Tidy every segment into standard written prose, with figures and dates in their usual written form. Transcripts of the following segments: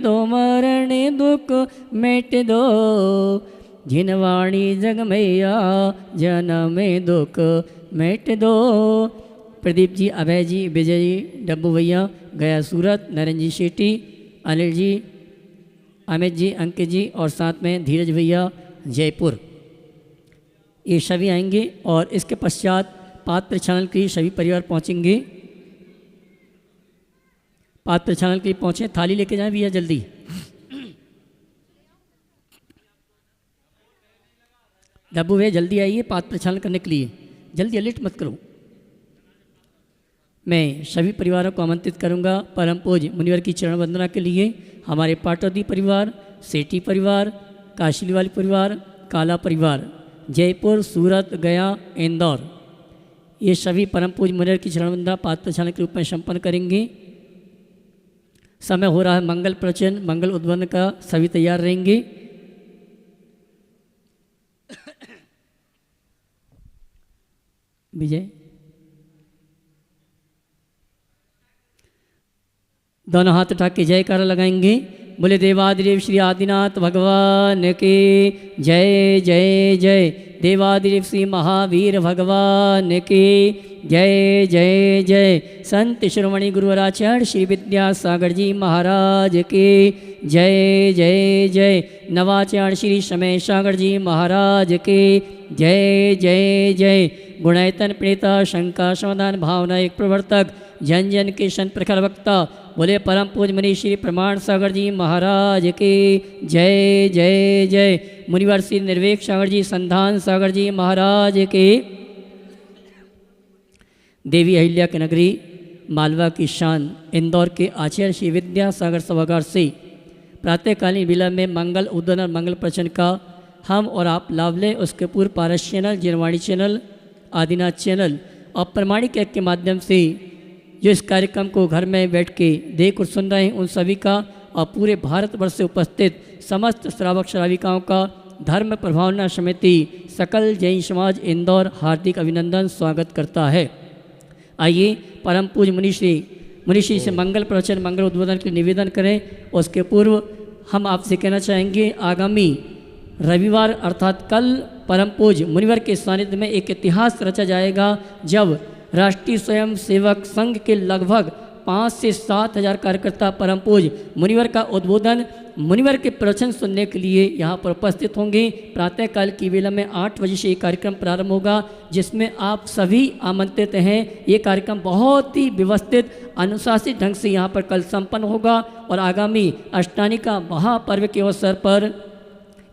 दो मरण दुख मिट दो, जिनवाणी जग मैया जन्म दुख मिट दो। प्रदीप जी, अभय जी, विजय जी, डब्बू भैया गया सूरत, नरेंद्र जी शेट्टी, अनिल जी, अमित जी, अंकित जी और साथ में धीरज भैया जयपुर, ये सभी आएंगे। और इसके पश्चात पात्र चैनल के सभी परिवार पहुंचेंगे। पात्र चैनल के लिए पहुँचे, थाली लेके जाएं भैया जल्दी। डब्बू भैया जल्दी आइए पात्र चैनल करने के लिए, जल्दी, लेट मत करो। मैं सभी परिवारों को आमंत्रित करूंगा परम पूज्य मुनिवर की चरण वंदना के लिए। हमारे पाटौदी परिवार, सेठी परिवार, काशीलीवाली परिवार, काला परिवार, जयपुर, सूरत, गया, इंदौर, ये सभी परम पूज्य मुनिवर की चरण वंदना पात्र चैनल के रूप में संपन्न करेंगे। समय हो रहा है मंगल प्रवचन, मंगल उद्बोधन का, सभी तैयार रहेंगे। विजय, दोनों हाथ उठा के जयकारा लगाएंगे। बोले देवादिदेव श्री आदिनाथ भगवान के जय जय जय। देवादिदेव श्री महावीर भगवान के जय जय जय। संत शिरोमणि गुरुवराचार्य श्री विद्यासागर जी महाराज के जय जय जय। नवाचार्य श्री समय सागर जी महाराज के जय जय जय। गुणायतन प्रणेता शंका समाधान भावना एक प्रवर्तक जन जन के संत प्रखर वक्ता बोले परम पूज्य मुनि श्री प्रमाण सागर जी महाराज के जय जय जय। मुनिवर श्री निर्वेक सागर जी, संधान सागर जी महाराज के। देवी अहिल्या की नगरी मालवा की शान इंदौर के आचार्य श्री विद्यासागर सभागार से प्रातःकालीन विलंब में मंगल उद्बोधन और मंगल प्रवचन का हम और आप लाभ लें। उसके पूर्व पारस चैनल, जिनवाणी चैनल, आदिनाथ चैनल और प्रमाणिक ऐप के माध्यम से जो इस कार्यक्रम को घर में बैठ के देख और सुन रहे हैं, उन सभी का और पूरे भारतवर्ष से उपस्थित समस्त श्रावक श्राविकाओं का धर्म प्रभावना समिति सकल जैन समाज इंदौर हार्दिक अभिनंदन स्वागत करता है। आइए परम पूज्य मुनिश्री से मंगल प्रवचन, मंगल उद्बोधन के निवेदन करें। उसके पूर्व हम आपसे कहना चाहेंगे, आगामी रविवार अर्थात कल परम पूज्य मुनिवर के सानिध्य में एक इतिहास रचा जाएगा, जब राष्ट्रीय स्वयं सेवक संघ के लगभग 5 से 7 हज़ार कार्यकर्ता परम पूज्य मुनिवर का उद्बोधन, मुनिवर के प्रवचन सुनने के लिए यहाँ पर उपस्थित होंगे। प्रातःकाल की वेला में 8 बजे से ये कार्यक्रम प्रारंभ होगा, जिसमें आप सभी आमंत्रित हैं। ये कार्यक्रम बहुत ही व्यवस्थित अनुशासित ढंग से यहाँ पर कल संपन्न होगा और आगामी अष्टमी का महापर्व के अवसर पर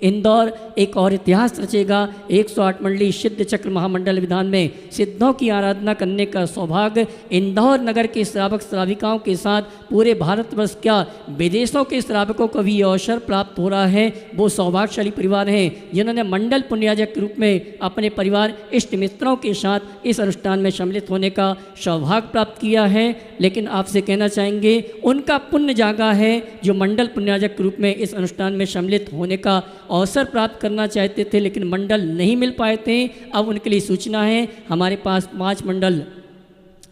इंदौर एक और इतिहास रचेगा। 108 मंडली सिद्ध चक्र महामंडल विधान में सिद्धों की आराधना करने का सौभाग्य इंदौर नगर के श्रावक श्राविकाओं के साथ पूरे भारतवर्ष क्या विदेशों के श्रावकों को भी अवसर प्राप्त हो रहा है। वो सौभाग्यशाली परिवार हैं जिन्होंने मंडल पुण्याजक के रूप में अपने परिवार इष्ट मित्रों के साथ इस अनुष्ठान में सम्मिलित होने का सौभाग्य प्राप्त किया है। लेकिन आपसे कहना चाहेंगे, उनका पुण्य जागा है जो मंडल पुण्याजक के रूप में इस अनुष्ठान में सम्मिलित होने का अवसर प्राप्त करना चाहते थे, लेकिन मंडल नहीं मिल पाए थे। अब उनके लिए सूचना है, हमारे पास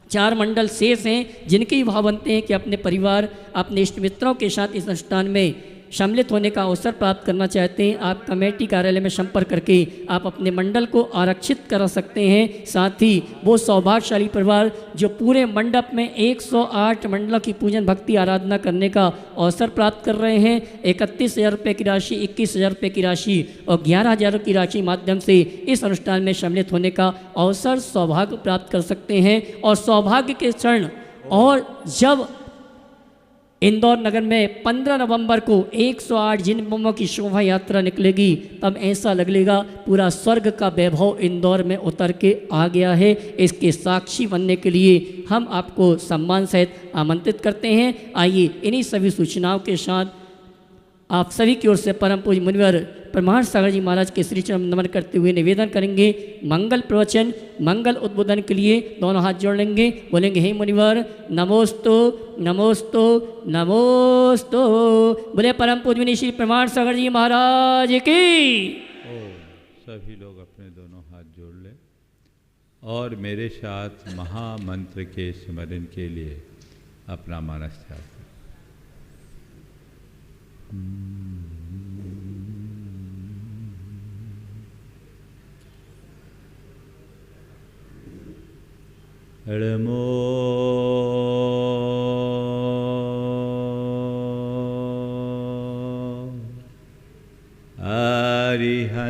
4 मंडल शेष हैं, जिनके भाव बनते हैं कि अपने परिवार, अपने इष्ट मित्रों के साथ इस अनुष्ठान में सम्मिलित होने का अवसर प्राप्त करना चाहते हैं। आप कमेटी कार्यालय में संपर्क करके आप अपने मंडल को आरक्षित करा सकते हैं। साथ ही वो सौभाग्यशाली परिवार जो पूरे मंडप में 108 मंडलों की पूजन भक्ति आराधना करने का अवसर प्राप्त कर रहे हैं, 31,000 रुपये की राशि, 21,000 रुपये की राशि और 11,000 की राशि माध्यम से इस अनुष्ठान में सम्मिलित होने का अवसर सौभाग्य प्राप्त कर सकते हैं। और सौभाग्य के क्षण और जब इंदौर नगर में 15 नवंबर को 108 जिन बमों की शोभा यात्रा निकलेगी, तब ऐसा लगेगा पूरा स्वर्ग का वैभव इंदौर में उतर के आ गया है। इसके साक्षी बनने के लिए हम आपको सम्मान सहित आमंत्रित करते हैं। आइए इन्हीं सभी सूचनाओं के साथ आप सभी की ओर से परम पूज्य मुनिवर प्रमाण सागर जी महाराज के श्री चरण नमन करते हुए निवेदन करेंगे। मंगल प्रवचन, मंगल उद्बोधन के लिए दोनों हाथ जोड़ लेंगे, बोलेंगे हे मुनिवर नमोस्तु नमोस्तु नमोस्तु। बोले परम पूज्य मुनि श्री प्रमाण सागर जी महाराज की। सभी लोग अपने दोनों हाथ जोड़ लें और मेरे साथ महामंत्र के स्मरण के लिए अपना मानस त्याग करें। Ramo Arihantanam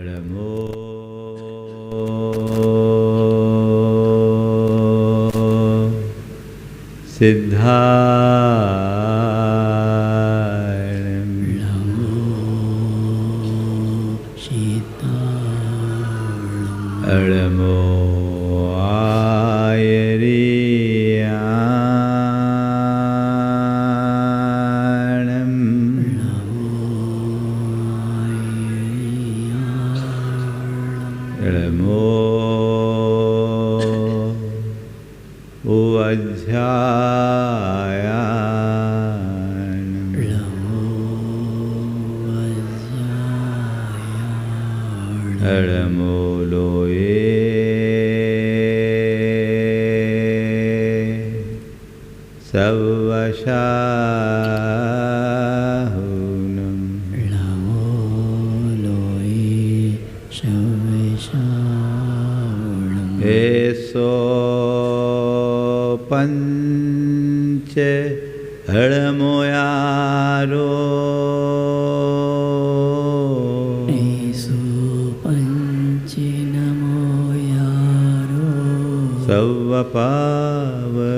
Ramo Siddharam Ramo Ayariyanam Ramo Vajjayanam Ramo Loye Savvashahunam Eso Panche Halamoyaro Savvapava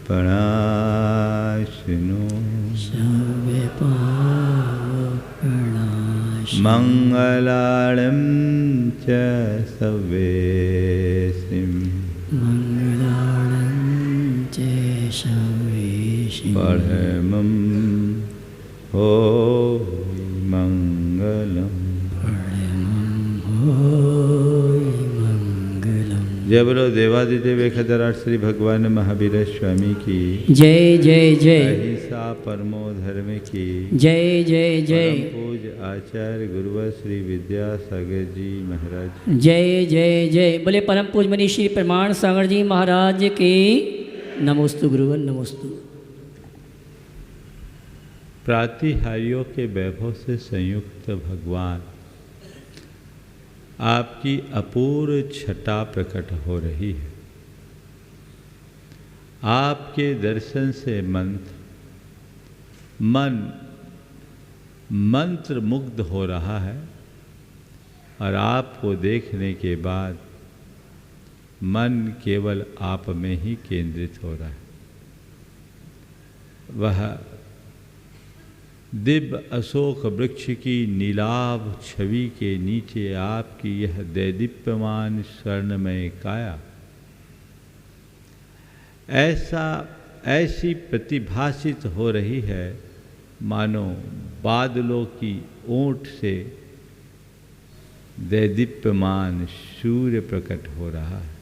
Panashino Mangalaram Cha Savesim Paramam Ho Mangalam जय बोलो देवादिदेव खदराट श्री भगवान महावीर स्वामी की जय जय जय। अहिंसा परमो धर्म की जय जय जय। पूज आचार्य गुरुवर श्री विद्यासागर जी महाराज जय जय जय। बोले परम पूज मनी श्री प्रमाण सागर जी महाराज की नमोस्तु गुरुवर नमोस्तु। प्रातिहार्यों के वैभव से संयुक्त भगवान आपकी अपूर्व छटा प्रकट हो रही है। आपके दर्शन से मन मंत्र मुग्ध हो रहा है और आपको देखने के बाद मन केवल आप में ही केंद्रित हो रहा है। वह दिव्य अशोक वृक्ष की नीलाभ छवि के नीचे आपकी यह दैदीप्यमान स्वर्णमय काया ऐसी प्रतिभासित हो रही है मानो बादलों की ओंठ से दैदीप्यमान सूर्य प्रकट हो रहा है।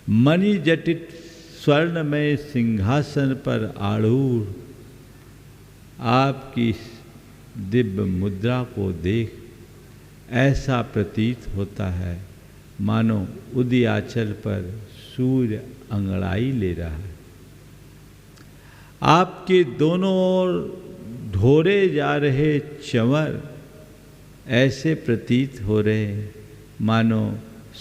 मणिजटित स्वर्णमय सिंहासन पर आरूढ़ आपकी दिव्य मुद्रा को देख ऐसा प्रतीत होता है मानो उदयाचल पर सूर्य अंगड़ाई ले रहा है। आपके दोनों ओर ढोरे जा रहे चंवर ऐसे प्रतीत हो रहे मानो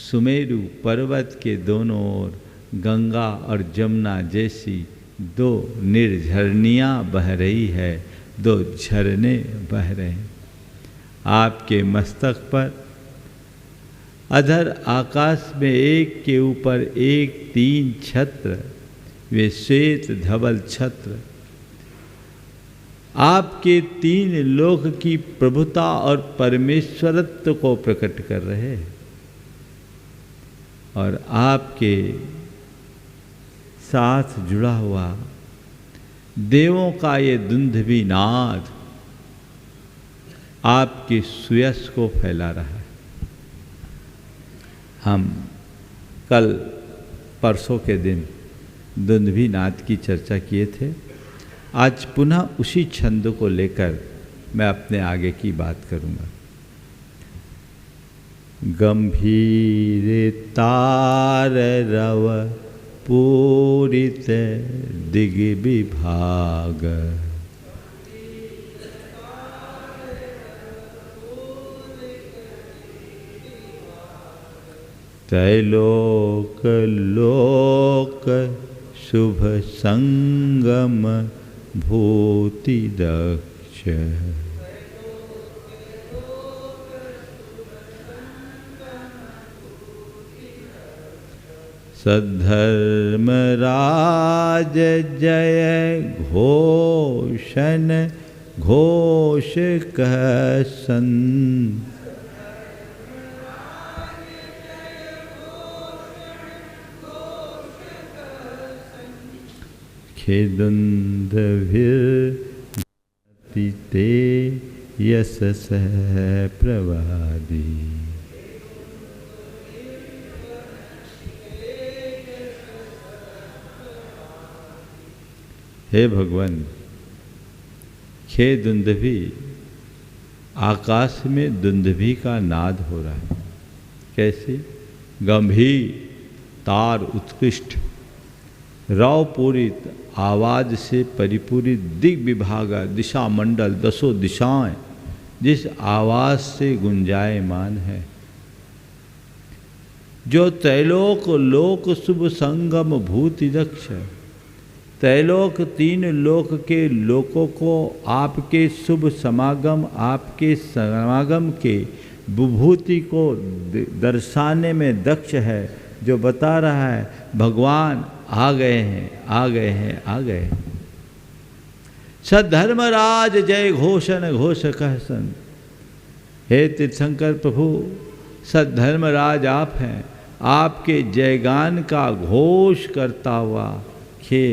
सुमेरु पर्वत के दोनों ओर गंगा और जमुना जैसी दो निर्झरनियाँ बह रही है, दो झरने बह रहे हैं। आपके मस्तक पर अधर आकाश में एक के ऊपर एक 3 छत्र, वे श्वेत धवल छत्र आपके 3 लोक की प्रभुता और परमेश्वरत्व को प्रकट कर रहे हैं। और आपके साथ जुड़ा हुआ देवों का ये दुंदुभी नाद आपके सुयश को फैला रहा है। हम कल परसों के दिन दुंदुभी नाद की चर्चा किए थे। आज पुनः उसी छंद को लेकर मैं अपने आगे की बात करूँगा। गंभीर तार रव पूरित दिग विभाग, त्रैलोक लोक शुभ संगम भूति दक्ष, सद्धर्मराज जय घोषण घोष कह सन, खेदुंदभिर्ते यश सह प्रवादी, हे भगवान, खे दुंदभी, आकाश में दुंदभी का नाद हो रहा है। कैसे? गंभीर तार उत्कृष्ट रव पूरित आवाज से परिपूरित दिग विभागा, दिशा मंडल दसों दिशाएं जिस आवाज से गुंजायमान है, जो त्रैलोक लोक शुभ संगम भूति दक्ष, त्रैलोक तीन लोक के लोकों को आपके शुभ समागम, आपके समागम के विभूति को दर्शाने में दक्ष है, जो बता रहा है भगवान आ गए हैं, आ गए हैं, आ गए हैं। सद्धर्मराज जय घोषण घोष कहसन, हे तीर्थंकर प्रभु, सद्धर्मराज आप हैं, आपके जयगान का घोष करता हुआ खे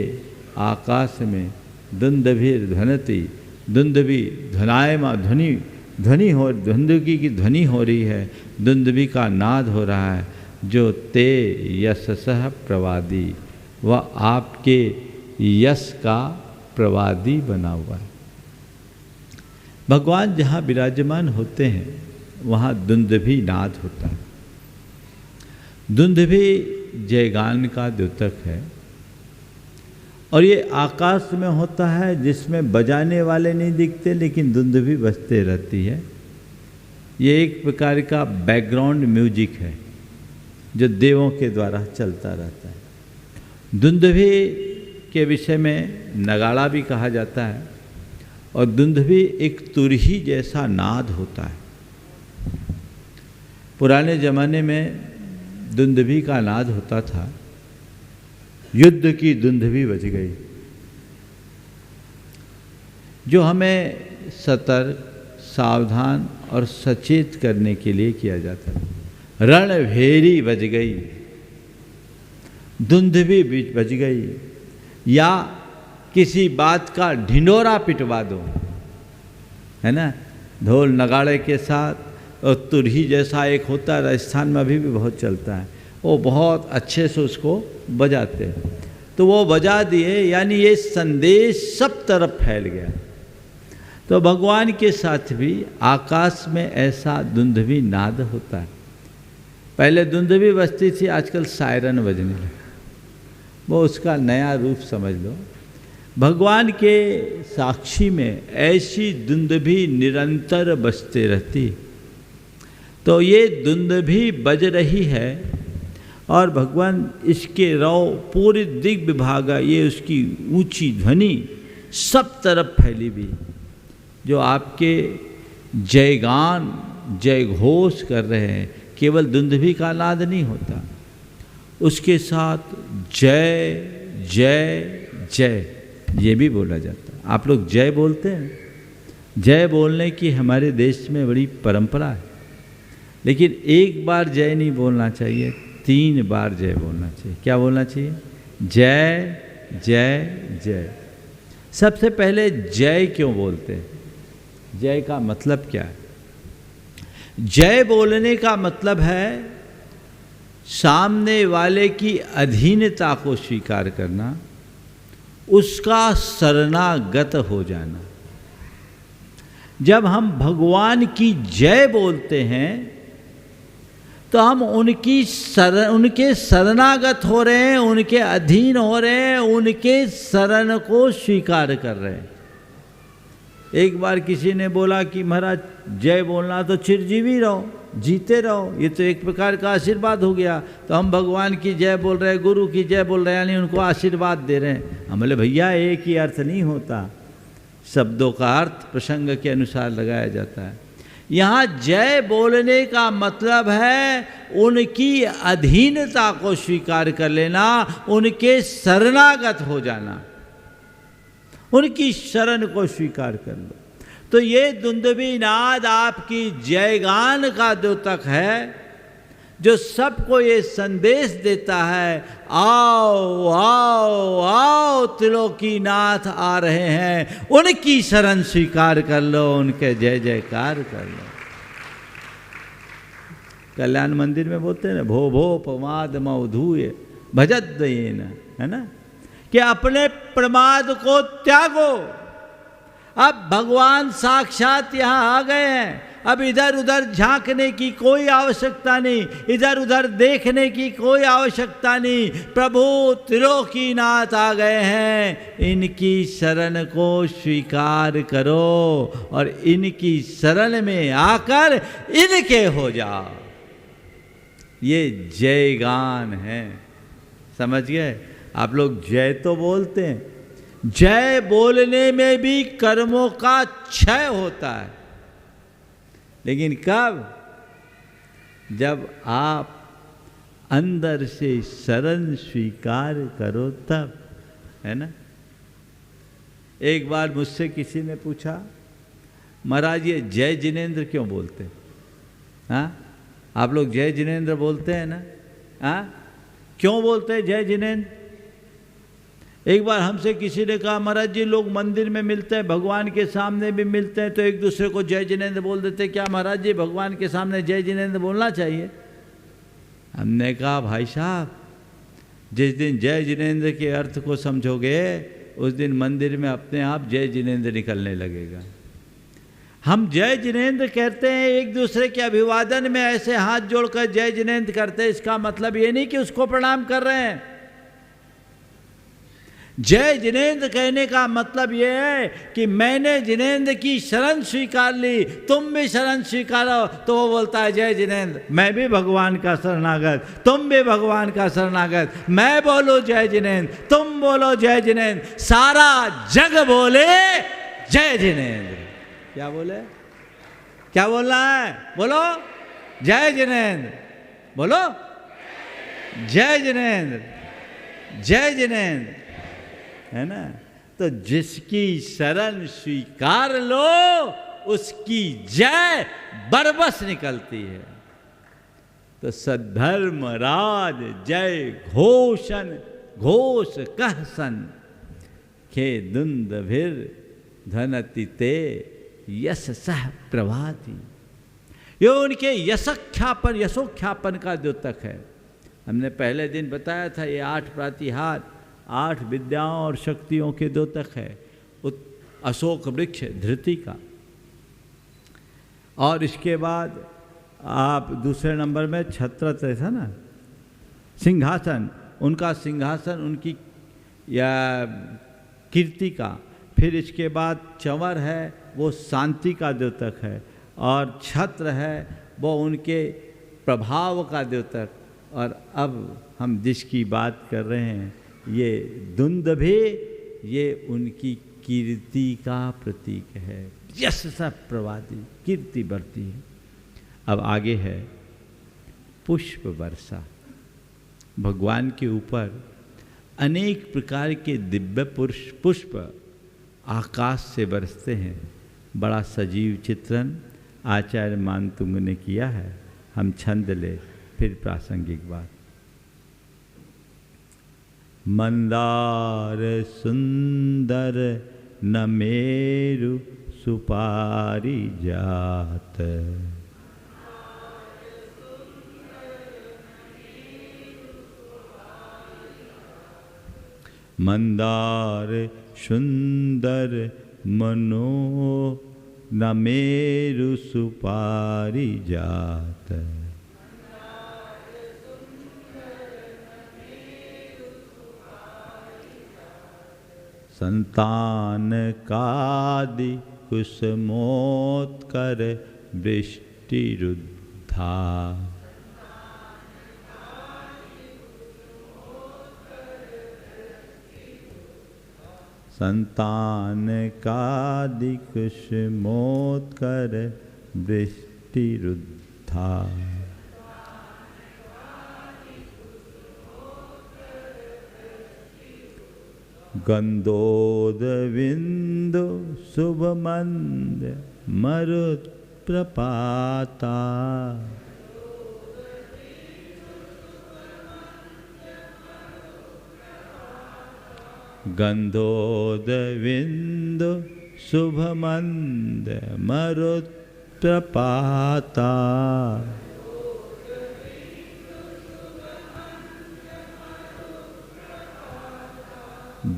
आकाश में दुंदभिर ध्वनति, दुंदभी ध्वनायमा ध्वनि ध्वनि हो, दुंदगी की ध्वनि हो रही है, दुंदभी का नाद हो रहा है, जो ते यशसह प्रवादी, वह आपके यश का प्रवादी बना हुआ है। भगवान जहाँ विराजमान होते हैं वहाँ दुंदभी नाद होता है। दुंदभी जयगान का द्योतक है और ये आकाश में होता है, जिसमें बजाने वाले नहीं दिखते लेकिन दुंदभी बजते रहती है। ये एक प्रकार का बैकग्राउंड म्यूजिक है जो देवों के द्वारा चलता रहता है। दुंदभी के विषय में नगाड़ा भी कहा जाता है और दुंदभी एक तुरही जैसा नाद होता है। पुराने ज़माने में दुंदभी का नाद होता था, युद्ध की दुंदभी बज गई, जो हमें सतर्क, सावधान और सचेत करने के लिए किया जाता है। रणभेरी बज गई, दुंदभी बज गई, या किसी बात का ढिंडोरा पिटवा दो, है ना, ढोल नगाड़े के साथ। और तुरही जैसा एक होता है, राजस्थान में अभी भी बहुत चलता है, वो बहुत अच्छे से उसको बजाते हैं। तो वो बजा दिए, यानी ये संदेश सब तरफ फैल गया। तो भगवान के साथ भी आकाश में ऐसा दुंदभी नाद होता है। पहले दुंदभी बजती थी, आजकल सायरन बजने लगा, वो उसका नया रूप समझ लो। भगवान के साक्षी में ऐसी दुंदभी निरंतर बजते रहती। तो ये दुंदभी बज रही है और भगवान इसके रव पूरे दिग विभागा, ये उसकी ऊंची ध्वनि सब तरफ फैली हुई, जो आपके जयगान जय घोष कर रहे हैं। केवल दुंदभी का नाद नहीं होता, उसके साथ जय जय जय ये भी बोला जाता है। आप लोग जय बोलते हैं? जय बोलने की हमारे देश में बड़ी परंपरा है, लेकिन एक बार जय नहीं बोलना चाहिए, 3 बार जय बोलना चाहिए। क्या बोलना चाहिए? जय जय जय। सबसे पहले जय क्यों बोलते हैं? जय का मतलब क्या है? जय बोलने का मतलब है सामने वाले की अधीनता को स्वीकार करना, उसका शरणागत हो जाना। जब हम भगवान की जय बोलते हैं तो हम उनके शरणागत हो रहे हैं, उनके अधीन हो रहे हैं, उनके शरण को स्वीकार कर रहे हैं। एक बार किसी ने बोला कि महाराज जय बोलना तो चिरजीवी रहो, जीते रहो, ये तो एक प्रकार का आशीर्वाद हो गया। तो हम भगवान की जय बोल रहे हैं, गुरु की जय बोल रहे हैं, यानी उनको आशीर्वाद दे रहे हैं। हम बोले भैया एक ही अर्थ नहीं होता, शब्दों का अर्थ प्रसंग के अनुसार लगाया जाता है। यहाँ जय बोलने का मतलब है उनकी अधीनता को स्वीकार कर लेना, उनके शरणागत हो जाना, उनकी शरण को स्वीकार कर लो। तो ये दुंदुभी नाद आपकी जयगान का द्योतक है, जो सबको ये संदेश देता है, आओ आओ आओ त्रिलोकीनाथ आ रहे हैं, उनकी शरण स्वीकार कर लो, उनके जय जयकार कर लो। कल्याण मंदिर में बोलते हैं ना, भो भो प्रमाद मौधूय भजद्वयेन, है ना, कि अपने प्रमाद को त्यागो। अब भगवान साक्षात यहाँ आ गए हैं, अब इधर उधर झांकने की कोई आवश्यकता नहीं, इधर उधर देखने की कोई आवश्यकता नहीं। प्रभु त्रिलोकीनाथ आ गए हैं, इनकी शरण को स्वीकार करो और इनकी शरण में आकर इनके हो जाओ। ये जयगान है, समझ गए आप लोग? जय तो बोलते हैं, जय बोलने में भी कर्मों का क्षय होता है, लेकिन कब? जब आप अंदर से शरण स्वीकार करो तब, है ना। एक बार मुझसे किसी ने पूछा, महाराज ये जय जिनेंद्र क्यों बोलते? हाँ, आप लोग जय जिनेंद्र बोलते हैं ना, हाँ, क्यों बोलते हैं जय जिनेंद्र? एक बार हमसे किसी ने कहा, महाराज जी लोग मंदिर में मिलते हैं, भगवान के सामने भी मिलते हैं, तो एक दूसरे को जय जिनेंद्र बोल देते, क्या महाराज जी भगवान के सामने जय जिनेंद्र बोलना चाहिए? हमने कहा भाई साहब, जिस दिन जय जिनेंद्र के अर्थ को समझोगे उस दिन मंदिर में अपने आप जय जिनेंद्र निकलने लगेगा। हम जय जिनेंद्र कहते हैं, एक दूसरे के अभिवादन में ऐसे हाथ जोड़कर जय जिनेंद्र करते हैं, इसका मतलब ये नहीं कि उसको प्रणाम कर रहे हैं। जय जिनेंद्र कहने का मतलब यह है कि मैंने जिनेंद्र की शरण स्वीकार ली, तुम भी शरण स्वीकारो। तो वो बोलता है जय जिनेंद्र, मैं भी भगवान का शरणागत, तुम भी भगवान का शरणागत, मैं बोलो जय जिनेंद्र, तुम बोलो जय जिनेंद्र, सारा जग बोले जय जिनेंद्र। क्या बोले? क्या बोलना है? बोलो जय जिनेंद्र, बोलो जय जिनेंद्र, जय जिनेंद्र, है ना। तो जिसकी शरण स्वीकार लो उसकी जय बरबस निकलती है। तो सद्धर्म राज जय घोषण घोष कहसन, खे दुंदभिर धनति ते यश सह प्रभाति। ये उनके यशख्यापन यशोख्यापन का द्योतक है। हमने पहले दिन बताया था, ये 8 प्रातिहार 8 विद्याओं और शक्तियों के द्योतक है। अशोक वृक्ष धृति का, और इसके बाद आप दूसरे नंबर में छत्र था ना, सिंहासन, उनका सिंहासन, उनकी या कीर्ति का। फिर इसके बाद चंवर है, वो शांति का द्योतक है, और छत्र है वो उनके प्रभाव का द्योतक। और अब हम जिसकी बात कर रहे हैं ये दुंदुभि, ये उनकी कीर्ति का प्रतीक है। यश सब प्रवादी, कीर्ति बढ़ती है। अब आगे है पुष्प वर्षा। भगवान के ऊपर अनेक प्रकार के दिव्य पुष्प आकाश से बरसते हैं। बड़ा सजीव चित्रण आचार्य मानतुंग ने किया है। हम छंद ले, फिर प्रासंगिक बात। मंदार सुंदर न मेरु सुपारी जात, मंदार सुंदर न मेरु सुपारी जात। संतान कादि कुसुमोत्कर वृष्टि रुद्धा। संतान कादि कुसुमोत्कर वृष्टि रुद्धा। गंधोदविंदु शुभमंद मरुत प्रपाता। गंधोदविंदु शुभमंद मरुत प्रपाता।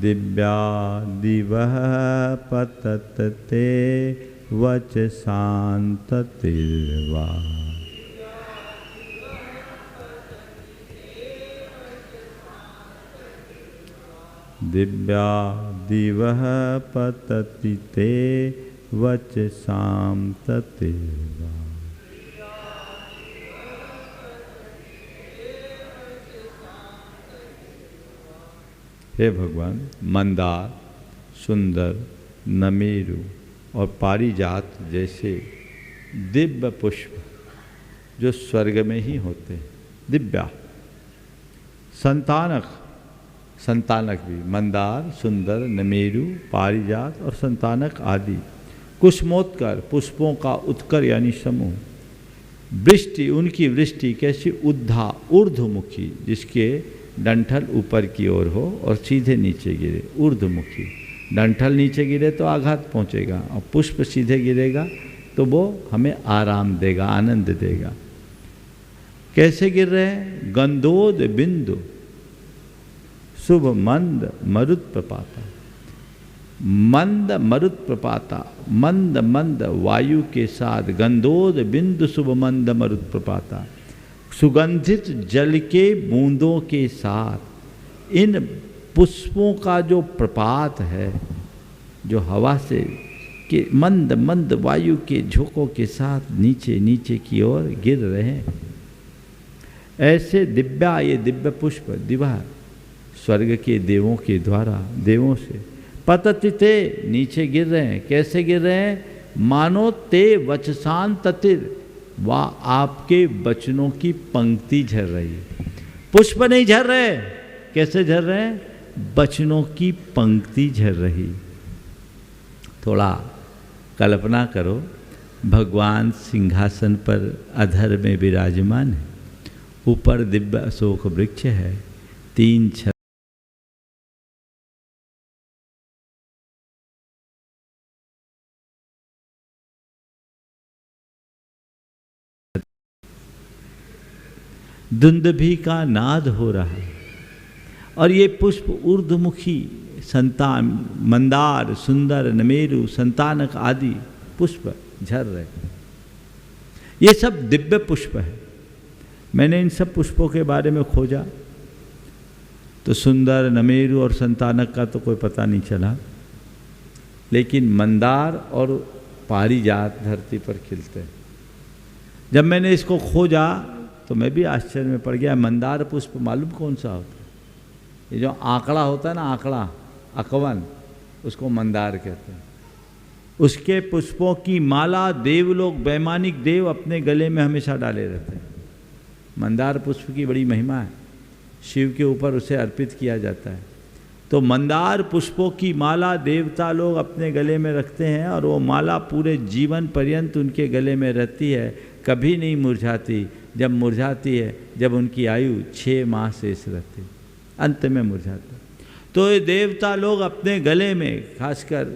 दिव्या दिवः पतते वचसान्ततिर्वा। दिव्या दिवः पतति ते वचसान्ततिर्वा। हे भगवान, मंदार, सुंदर, नमेरु और पारिजात जैसे दिव्य पुष्प जो स्वर्ग में ही होते हैं, दिव्या। संतानक, संतानक भी मंदार, सुंदर, नमेरु, पारिजात और संतानक आदि कुसुमोत्कर पुष्पों का उत्कर यानी समूह। वृष्टि, उनकी वृष्टि कैसी? उद्धा, ऊर्ध्वमुखी, जिसके डंठल ऊपर की ओर हो और सीधे नीचे गिरे, ऊर्ध्वमुखी। डंठल नीचे गिरे तो आघात पहुंचेगा और पुष्प सीधे गिरेगा तो वो हमें आराम देगा, आनंद देगा। कैसे गिर रहे हैं? गंधोद बिंदु शुभ मंद मरुत प्रपाता। मंद मरुत प्रपाता, मंद मंद वायु के साथ गंधोद बिंदु शुभ मंद मरुत प्रपाता। सुगंधित जल के बूंदों के साथ इन पुष्पों का जो प्रपात है, जो हवा से के मंद मंद वायु के झोंकों के साथ नीचे नीचे की ओर गिर रहे हैं। ऐसे दिव्या, ये दिव्य पुष्प दिवा स्वर्ग के देवों के द्वारा, देवों से पततिते नीचे गिर रहे हैं। कैसे गिर रहे हैं? मानो ते वचसान ततिर, वह आपके वचनों की पंक्ति झर रही है। पुष्प नहीं झर रहे, कैसे झर रहे हैं? वचनों की पंक्ति झर रही। थोड़ा कल्पना करो, भगवान सिंहासन पर अधर में विराजमान है, ऊपर दिव्य अशोक वृक्ष है, 3 छत, दुंदुभी का नाद हो रहा है और ये पुष्प ऊर्ध्वमुखी संतान, मंदार, सुंदर, नमेरु, संतानक आदि पुष्प झर रहे। ये सब दिव्य पुष्प है। मैंने इन सब पुष्पों के बारे में खोजा तो सुंदर, नमेरु और संतानक का तो कोई पता नहीं चला, लेकिन मंदार और पारिजात धरती पर खिलते हैं। जब मैंने इसको खोजा तो मैं भी आश्चर्य में पड़ गया। मंदार पुष्प मालूम कौन सा होता है? ये जो आंकड़ा होता है ना, आंकड़ा, अकवन, उसको मंदार कहते हैं। उसके पुष्पों की माला देवलोक, वैमानिक देव अपने गले में हमेशा डाले रहते हैं। मंदार पुष्प की बड़ी महिमा है, शिव के ऊपर उसे अर्पित किया जाता है। तो मंदार पुष्पों की माला देवता लोग अपने गले में रखते हैं और वो माला पूरे जीवन पर्यंत उनके गले में रहती है, कभी नहीं मुरझाती। जब मुरझाती है, जब उनकी आयु 6 माह शेष रहती, अंत में मुरझाती। तो ये देवता लोग अपने गले में, खासकर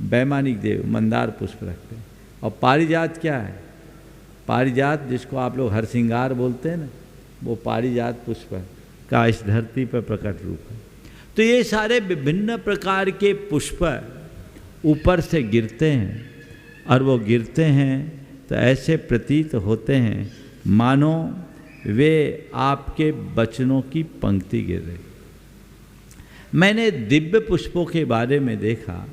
वैमानिक देव, मंदार पुष्प रखते हैं। और पारिजात क्या है? पारिजात, जिसको आप लोग हरसिंगार बोलते हैं ना, वो पारिजात पुष्प का इस धरती पर प्रकट रूप है। तो ये सारे विभिन्न प्रकार के पुष्प ऊपर से गिरते हैं और वो गिरते हैं तो ऐसे प्रतीत होते हैं मानो वे आपके वचनों की पंक्ति गिर रही। मैंने दिव्य पुष्पों के बारे में देखा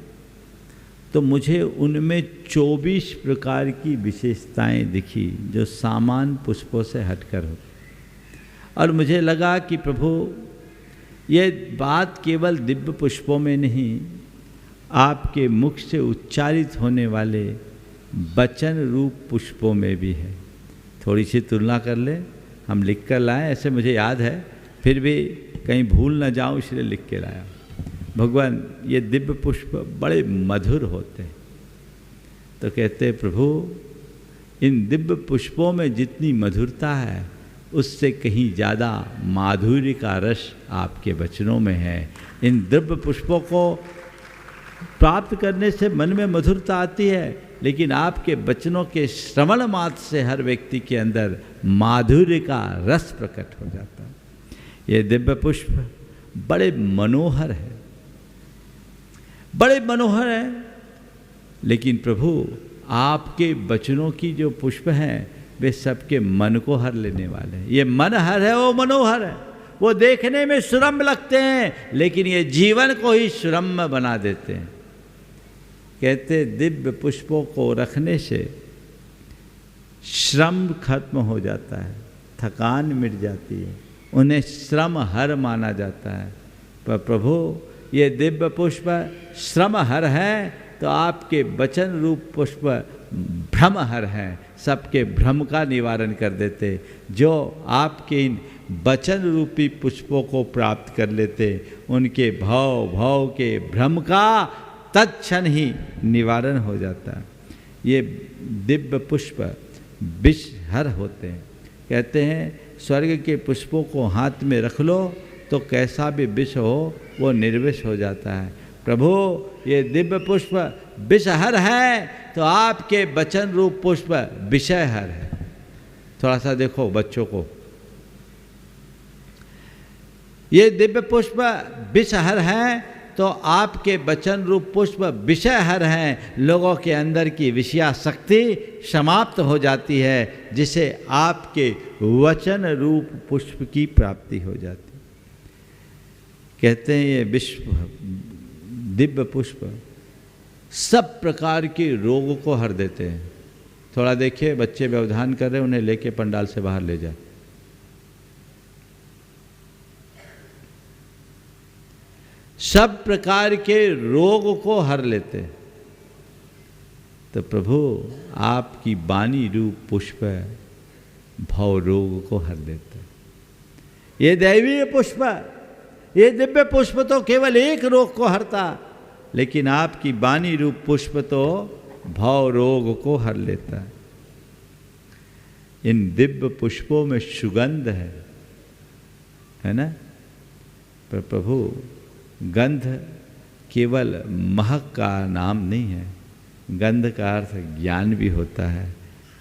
तो मुझे उनमें 24 प्रकार की विशेषताएं दिखी जो सामान्य पुष्पों से हटकर हो। और मुझे लगा कि प्रभु ये बात केवल दिव्य पुष्पों में नहीं, आपके मुख से उच्चारित होने वाले वचन रूप पुष्पों में भी है। थोड़ी सी तुलना कर ले, हम लिख कर लाए, ऐसे मुझे याद है, फिर भी कहीं भूल ना जाऊं इसलिए लिख के लाया। भगवान ये दिव्य पुष्प बड़े मधुर होते हैं। तो कहते हैं प्रभु इन दिव्य पुष्पों में जितनी मधुरता है उससे कहीं ज़्यादा माधुर्य का रस आपके वचनों में है। इन दिव्य पुष्पों को प्राप्त करने से मन में मधुरता आती है, लेकिन आपके वचनों के श्रवण मात्र से हर व्यक्ति के अंदर माधुर्य का रस प्रकट हो जाता है। ये दिव्य पुष्प बड़े मनोहर है, बड़े मनोहर है, लेकिन प्रभु आपके वचनों की जो पुष्प हैं वे सबके मन को हर लेने वाले हैं। ये मन हर है, वो मनोहर है। वो देखने में सुरम्य लगते हैं, लेकिन ये जीवन को ही सुरम्य बना देते हैं। कहते दिव्य पुष्पों को रखने से श्रम खत्म हो जाता है, थकान मिट जाती है, उन्हें श्रम हर माना जाता है। पर प्रभु ये दिव्य पुष्प श्रम हर है, तो आपके वचन रूप पुष्प भ्रम हर हैं, सबके भ्रम का निवारण कर देते। जो आपके इन वचन रूपी पुष्पों को प्राप्त कर लेते, उनके भाव के भ्रम का तत्क्षण ही निवारण हो जाता है। ये दिव्य पुष्प विषहर होते हैं। कहते हैं स्वर्ग के पुष्पों को हाथ में रख लो तो कैसा भी विष हो वो निर्विष हो जाता है। प्रभु ये दिव्य पुष्प विषहर है, तो आपके वचन रूप पुष्प विषयहर है। थोड़ा सा देखो बच्चों को, ये दिव्य पुष्प विषहर है, तो आपके वचन रूप पुष्प विषयहर हैं। लोगों के अंदर की विषयासक्ति समाप्त हो जाती है, जिसे आपके वचन रूप पुष्प की प्राप्ति हो जाती। कहते हैं ये विश्व दिव्य पुष्प सब प्रकार के रोग को हर देते हैं। थोड़ा देखिए, बच्चे व्यवधान कर रहे हैं, उन्हें लेके पंडाल से बाहर ले जाए। सब प्रकार के रोग को हर लेते हैं। तो प्रभु आपकी वाणी रूप पुष्प भव रोग को हर देते हैं। ये दैवीय पुष्प, ये दिव्य पुष्प तो केवल एक रोग को हरता, लेकिन आपकी वाणी रूप पुष्प तो भव रोग को हर लेता है। इन दिव्य पुष्पों में सुगंध है ना? पर प्रभु गंध केवल महक का नाम नहीं है, गंध का अर्थ ज्ञान भी होता है।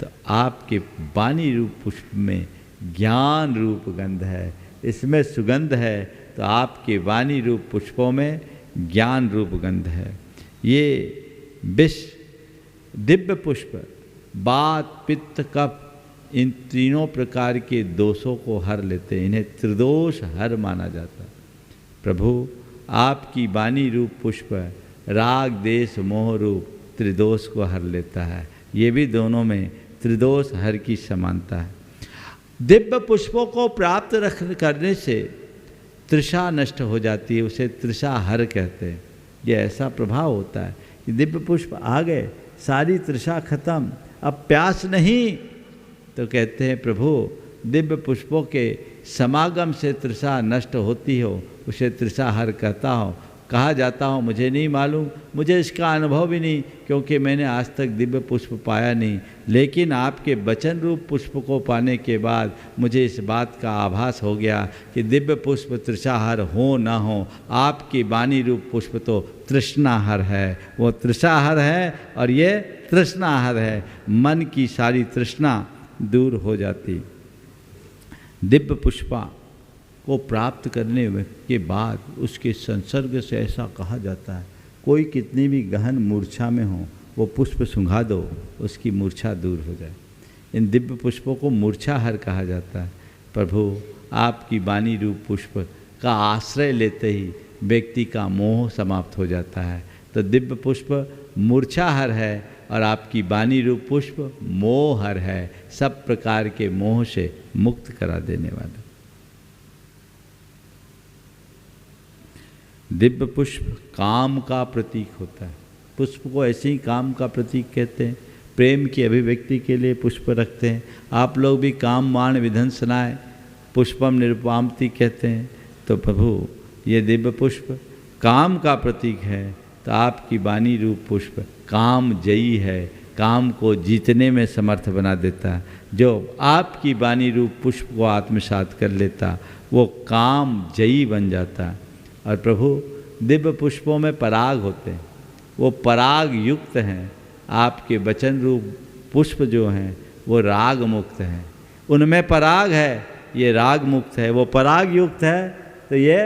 तो आपके वाणी रूप पुष्प में ज्ञान रूप गंध है, इसमें सुगंध है, तो आपके वाणी रूप पुष्पों में ज्ञान रूप गंध है। ये विष दिव्य पुष्प वात पित्त कफ इन तीनों प्रकार के दोषों को हर लेते हैं, इन्हें त्रिदोष हर माना जाता है। प्रभु आपकी वाणी रूप पुष्प राग देश मोह रूप त्रिदोष को हर लेता है। ये भी दोनों में त्रिदोष हर की समानता है। दिव्य पुष्पों को प्राप्त करने से तृषा नष्ट हो जाती है, उसे तृषा हर कहते हैं। ये ऐसा प्रभाव होता है कि दिव्य पुष्प आ गए, सारी तृषा खत्म, अब प्यास नहीं। तो कहते हैं प्रभु दिव्य पुष्पों के समागम से तृषा नष्ट होती हो, उसे तृषा हर कहता हो, कहा जाता हो। मुझे नहीं मालूम, मुझे इसका अनुभव भी नहीं, क्योंकि मैंने आज तक दिव्य पुष्प पाया नहीं। लेकिन आपके वचन रूप पुष्प को पाने के बाद मुझे इस बात का आभास हो गया कि दिव्य पुष्प तृषाहर हो ना हो, आपकी वाणी रूप पुष्प तो तृष्णाहर है। वो तृषाहर है और ये तृष्णाहर है, मन की सारी तृष्णा दूर हो जाती। दिव्य पुष्पा को प्राप्त करने के बाद उसके संसर्ग से ऐसा कहा जाता है, कोई कितनी भी गहन मूर्छा में हो वो पुष्प सूंघा दो, उसकी मूर्छा दूर हो जाए। इन दिव्य पुष्पों को मूर्छाहार कहा जाता है। प्रभु आपकी वाणी रूप पुष्प का आश्रय लेते ही व्यक्ति का मोह समाप्त हो जाता है। तो दिव्य पुष्प मूर्छाहर है और आपकी वाणी रूप पुष्प मोहहर है, सब प्रकार के मोह से मुक्त करा देने वाला। दिव्य पुष्प काम का प्रतीक होता है। पुष्प को ऐसे ही काम का प्रतीक कहते हैं। प्रेम की अभिव्यक्ति के लिए पुष्प रखते हैं। आप लोग भी काम मान विधंसनाय पुष्पम निरुपामति कहते हैं। तो प्रभु ये दिव्य पुष्प काम का प्रतीक है, तो आपकी वाणी रूप पुष्प काम जयी है, काम को जीतने में समर्थ बना देता। जो आपकी वाणी रूप पुष्प को आत्मसात कर लेता वो काम जयी बन जाता। और प्रभु दिव्य पुष्पों में पराग होते हैं, वो पराग युक्त हैं। आपके वचन रूप पुष्प जो हैं वो राग मुक्त हैं। उनमें पराग है, ये राग मुक्त है। वो पराग युक्त है तो ये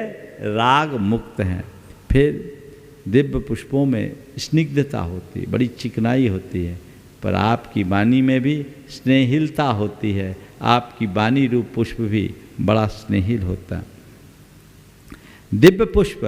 राग मुक्त हैं। फिर दिव्य पुष्पों में स्निग्धता होती है, बड़ी चिकनाई होती है, पर आपकी वाणी में भी स्नेहिलता होती है। आपकी वाणी रूप पुष्प भी बड़ा स्नेहिल होता है। दिव्य पुष्प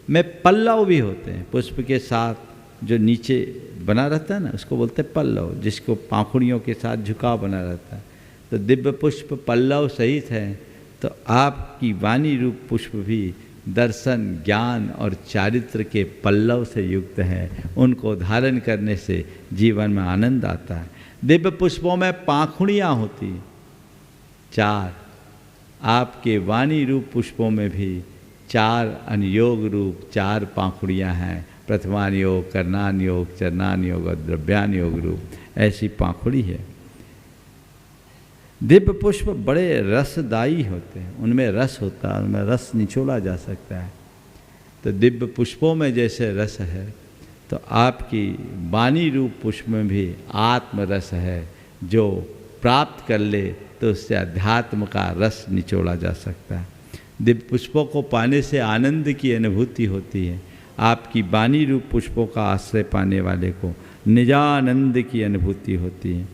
में पल्लव भी होते हैं। पुष्प के साथ जो नीचे बना रहता है ना, उसको बोलते हैं पल्लव, जिसको पाखुड़ियों के साथ झुकाव बना रहता है। तो दिव्य पुष्प पल्लव सहित है। तो आपकी वाणी रूप पुष्प भी दर्शन, ज्ञान और चारित्र के पल्लव से युक्त है। उनको धारण करने से जीवन में आनंद आता है। दिव्य पुष्पों में पाखुड़ियाँ होती 4। आपके वाणी रूप पुष्पों में भी 4 अनुयोग रूप 4 पाखुड़ियाँ हैं। प्रथमान योग, करणान योग, चरणान योग और द्रव्यान योग रूप ऐसी पाखुड़ी है। दिव्य पुष्प बड़े रसदायी होते हैं, उनमें रस होता है, उनमें रस निचोड़ा जा सकता है। तो दिव्य पुष्पों में जैसे रस है, तो आपकी वाणी रूप पुष्प में भी आत्म रस है। जो प्राप्त कर ले तो उससे अध्यात्म का रस निचोड़ा जा सकता है। दिव्य पुष्पों को पाने से आनंद की अनुभूति होती है। आपकी वाणी रूप पुष्पों का आश्रय पाने वाले को निजानंद की अनुभूति होती है।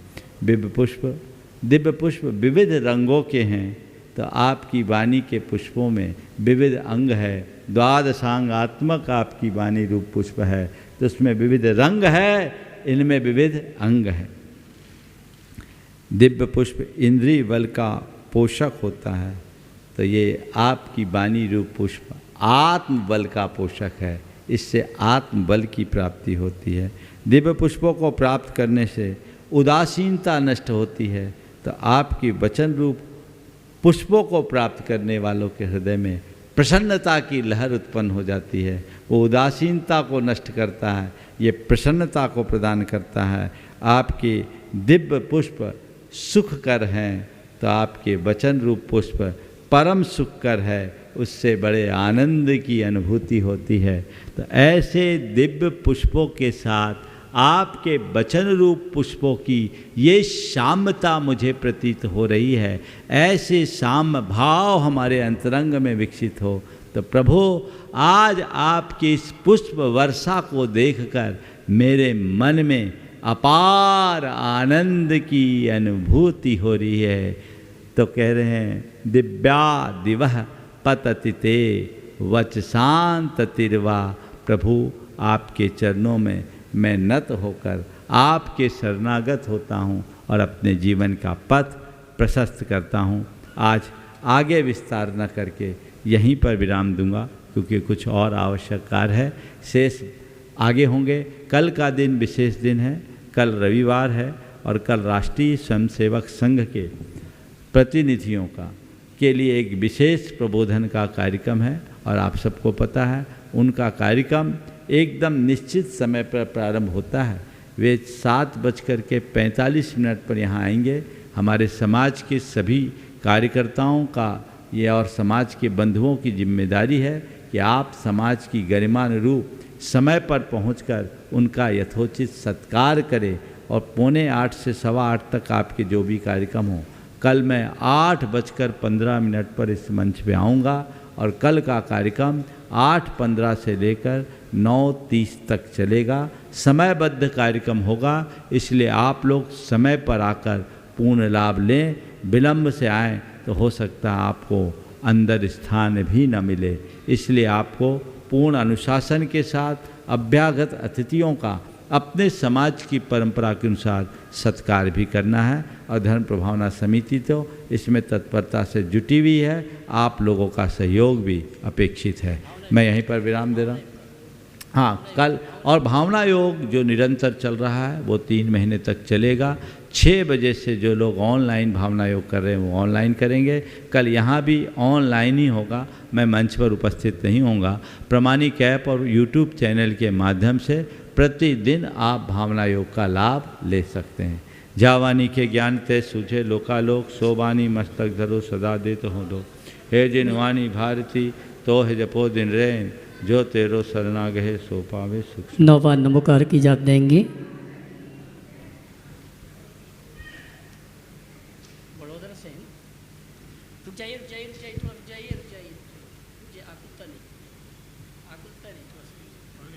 दिव्य पुष्प विविध रंगों के हैं। तो आपकी वाणी के पुष्पों में विविध अंग है। द्वादशांगात्मक आपकी वाणी रूप पुष्प है, तो उसमें विविध रंग है, इनमें विविध अंग है। दिव्य पुष्प इंद्रिय बल का पोषक होता है। तो ये आपकी वाणी रूप पुष्प आत्म बल का पोषक है। इससे आत्म बल की प्राप्ति होती है। दिव्य पुष्पों को प्राप्त करने से उदासीनता नष्ट होती है। तो आपकी वचन रूप पुष्पों को प्राप्त करने वालों के हृदय में प्रसन्नता की लहर उत्पन्न हो जाती है। वो उदासीनता को नष्ट करता है, ये प्रसन्नता को प्रदान करता है। आपके दिव्य पुष्प सुखकर हैं, तो आपके वचन रूप पुष्प परम सुखकर है, उससे बड़े आनंद की अनुभूति होती है। तो ऐसे दिव्य पुष्पों के साथ आपके वचन रूप पुष्पों की ये शाम्यता मुझे प्रतीत हो रही है। ऐसे शाम्य भाव हमारे अंतरंग में विकसित हो। तो प्रभु आज आपकी इस पुष्प वर्षा को देखकर मेरे मन में अपार आनंद की अनुभूति हो रही है। तो कह रहे हैं दिव्या दिवह पतति ते वचसांत तिरवा। प्रभु आपके चरणों में मैं नत होकर आपके शरणागत होता हूँ और अपने जीवन का पथ प्रशस्त करता हूँ। आज आगे विस्तार न करके यहीं पर विराम दूंगा, क्योंकि कुछ और आवश्यक कार्य है, शेष आगे होंगे। कल का दिन विशेष दिन है, कल रविवार है और कल राष्ट्रीय स्वयंसेवक संघ के प्रतिनिधियों का के लिए एक विशेष प्रबोधन का कार्यक्रम है। और आप सबको पता है उनका कार्यक्रम एकदम निश्चित समय पर प्रारंभ होता है। वे 7:45 पर यहाँ आएंगे। हमारे समाज के सभी कार्यकर्ताओं का ये और समाज के बंधुओं की जिम्मेदारी है कि आप समाज की गरिमानुरूप समय पर पहुंचकर उनका यथोचित सत्कार करें और 7:45 से 8:15 तक आपके जो भी कार्यक्रम हो। कल मैं 8:15 पर इस मंच पे आऊँगा और कल का कार्यक्रम 8:15 से लेकर 9:30 तक चलेगा। समयबद्ध कार्यक्रम होगा, इसलिए आप लोग समय पर आकर पूर्ण लाभ लें। विलम्ब से आएँ तो हो सकता है आपको अंदर स्थान भी न मिले, इसलिए आपको पूर्ण अनुशासन के साथ अभ्यागत अतिथियों का अपने समाज की परंपरा के अनुसार सत्कार भी करना है। और धर्म प्रभावना समिति तो इसमें तत्परता से जुटी हुई है, आप लोगों का सहयोग भी अपेक्षित है। मैं यहीं पर विराम दे रहा हूँ। हाँ, कल और भावना योग जो निरंतर चल रहा है वो 3 महीने तक चलेगा। 6 बजे से जो लोग ऑनलाइन भावना योग कर रहे हैं वो ऑनलाइन करेंगे। कल यहाँ भी ऑनलाइन ही होगा, मैं मंच पर उपस्थित नहीं होऊंगा। प्रमाणिक ऐप और यूट्यूब चैनल के माध्यम से प्रतिदिन आप भावना योग का लाभ ले सकते हैं। जावानी के ज्ञान ते सूझे लोकालोक, सोबानी मस्तक धरो सदा दे तो हो दो। हे जिनवानी भारती तो है जपो दिन रैन, जो तेरो शरणा गहे सो पावे सुख। 9 बार नमोकार की जाप देंगे। बड़ोदरा से रुक जाइए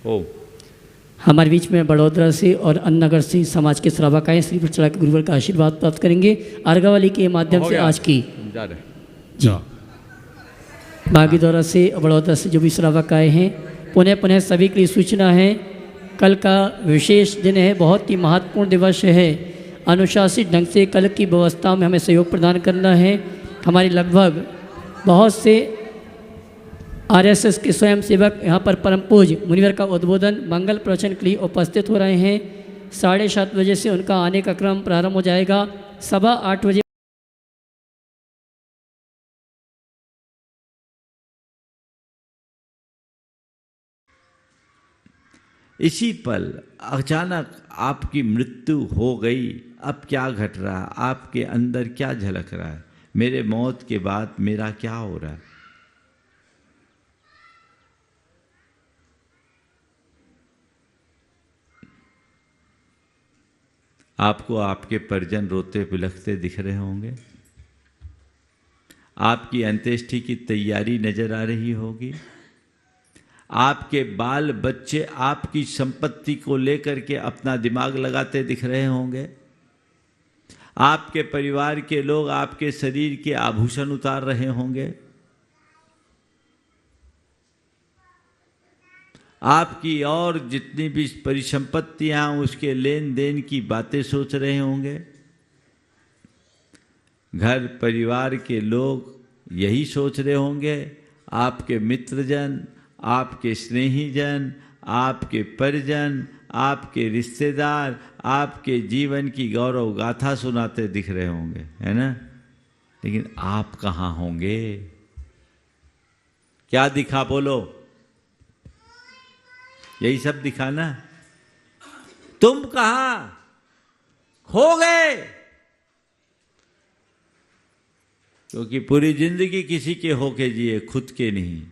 ओ हमारे बीच में बड़ोदरा से और अन्नगर से समाज के श्रावकाएँ श्री पर चढ़ा के गुरुवर का आशीर्वाद प्राप्त करेंगे। अर्घावली के माध्यम से आज की जी बागीदौरा से बड़ौदा से जो भी श्रावक आए हैं, पुनः सभी के लिए सूचना है, कल का विशेष दिन है, बहुत ही महत्वपूर्ण दिवस है। अनुशासित ढंग से कल की व्यवस्था में हमें सहयोग प्रदान करना है। हमारे लगभग बहुत से आरएसएस के स्वयं सेवक यहाँ पर परम पूज्य मुनिवर का उद्बोधन मंगल प्रवचन के लिए उपस्थित हो रहे हैं। 7:30 बजे से उनका आने का क्रम प्रारंभ हो जाएगा। 8:15 बजे इसी पल अचानक आपकी मृत्यु हो गई। अब क्या घट रहा है, आपके अंदर क्या झलक रहा है, मेरे मौत के बाद मेरा क्या हो रहा है। आपको आपके परिजन रोते बिलखते दिख रहे होंगे, आपकी अंत्येष्टि की तैयारी नजर आ रही होगी, आपके बाल बच्चे आपकी संपत्ति को लेकर के अपना दिमाग लगाते दिख रहे होंगे, आपके परिवार के लोग आपके शरीर के आभूषण उतार रहे होंगे, आपकी और जितनी भी परिसंपत्तियां उसके लेन देन की बातें सोच रहे होंगे। घर परिवार के लोग यही सोच रहे होंगे, आपके मित्रजन, आपके स्नेहीजन, आपके परिजन, आपके रिश्तेदार आपके जीवन की गौरव गाथा सुनाते दिख रहे होंगे, है ना। लेकिन आप कहाँ होंगे, क्या दिखा बोलो, यही सब दिखा ना। तुम कहाँ खो गए, क्योंकि पूरी जिंदगी किसी के होके जिए, खुद के नहीं।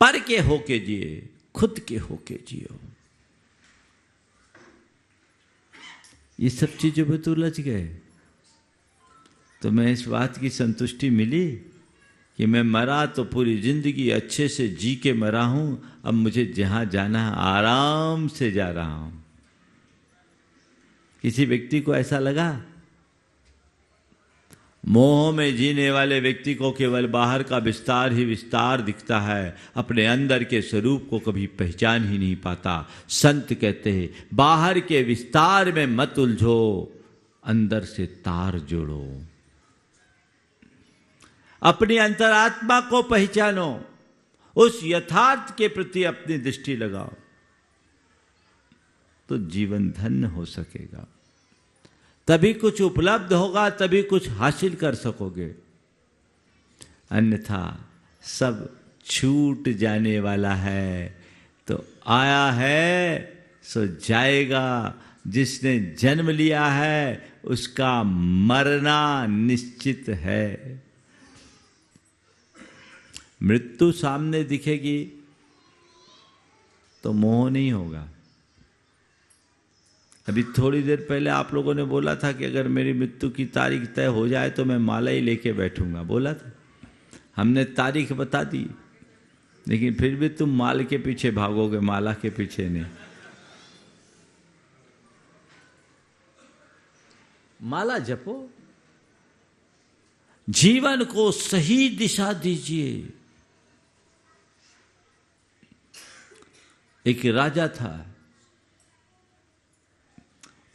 पर के होके जिए, खुद के होके जियो। ये सब चीजों पे तो उलझ गए। तो मैं इस बात की संतुष्टि मिली कि मैं मरा तो पूरी जिंदगी अच्छे से जी के मरा हूं। अब मुझे जहां जाना है आराम से जा रहा हूं। किसी व्यक्ति को ऐसा लगा? मोह में जीने वाले व्यक्ति को केवल बाहर का विस्तार ही विस्तार दिखता है, अपने अंदर के स्वरूप को कभी पहचान ही नहीं पाता। संत कहते हैं बाहर के विस्तार में मत उलझो, अंदर से तार जोड़ो। अपनी अंतरात्मा को पहचानो, उस यथार्थ के प्रति अपनी दृष्टि लगाओ, तो जीवन धन्य हो सकेगा। तभी कुछ उपलब्ध होगा, तभी कुछ हासिल कर सकोगे। अन्यथा सब छूट जाने वाला है। तो आया है सो जाएगा। जिसने जन्म लिया है उसका मरना निश्चित है। मृत्यु सामने दिखेगी तो मोह नहीं होगा। अभी थोड़ी देर पहले आप लोगों ने बोला था कि अगर मेरी मृत्यु की तारीख तय हो जाए तो मैं माला ही लेके बैठूंगा, बोला था। हमने तारीख बता दी, लेकिन फिर भी तुम माल के पीछे भागोगे, माला के पीछे नहीं। माला जपो, जीवन को सही दिशा दीजिए। एक राजा था,